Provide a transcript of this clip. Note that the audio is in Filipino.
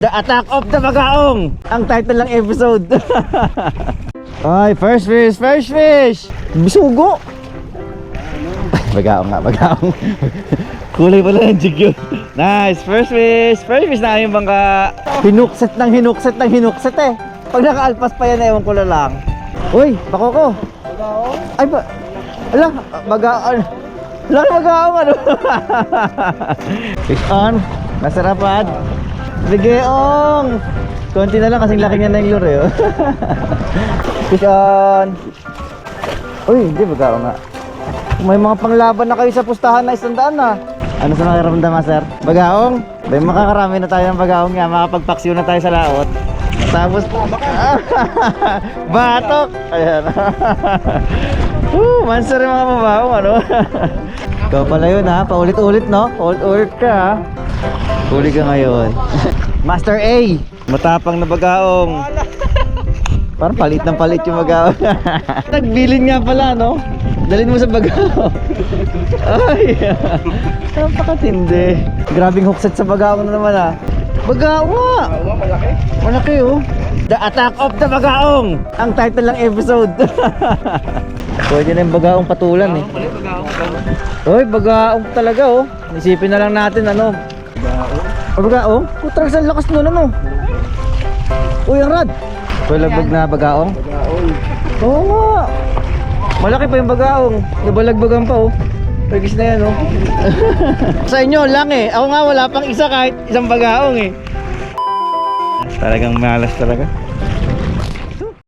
The Attack of the Bagaong! Ang title ng episode. Ay, first fish! Bisugo! Bagaong nga, bagaong. Kulay pala ng jig yun. Nice, first fish na yung bangka. Hinukset eh. Pag nakaalpas pa yan, ewan ko na lang. Uy, bakoko. Bagaong? Ay ba? Ala, bagaong. Ala, bagaong ano? Fish on, nasarapan. Bigeong! Konti na lang kasing laki niya na yung lure. Fish on! Uy, hindi bagaong nga. May mga panglaban na kayo sa pustahan na 100 na. Ano sa nakiramdam, sir? Bagaong? May makakarami na tayo ng bagaong nga. Makapagpaksiw na tayo sa laot. Tapos batok! Ayan. Mansar yung mga babaong, ano? Ikaw pala yun, ha? Paulit-ulit, no? Paulit-ulit ka, ha? Huli ka ngayon. Master A! Matapang na bagaong. Parang palit ng palit yung bagaong. Nagbilin nga pala, no? Dalhin mo sa bagaong. Ay! Napakatindi. Grabing hookset sa bagaong na naman, ha? Bagaong nga! Malaki. Malaki, oh. The Attack of the Bagaong! Ang title ng episode. Pwede na yung bagaong patulan, eh. Uy, bagaong talaga, oh. Isipin na lang natin, ano. Bagaong? Putrang sa lakas nun, ano. Uy, ang rad. Balagbag na bagaong? Oo nga. Malaki pa yung bagaong. Nabalagbagan pa, oh. Pagis na yan, oh. Sa inyo lang, eh. Ako nga wala pang isa kahit isang bagaong, eh. Talagang malas talaga.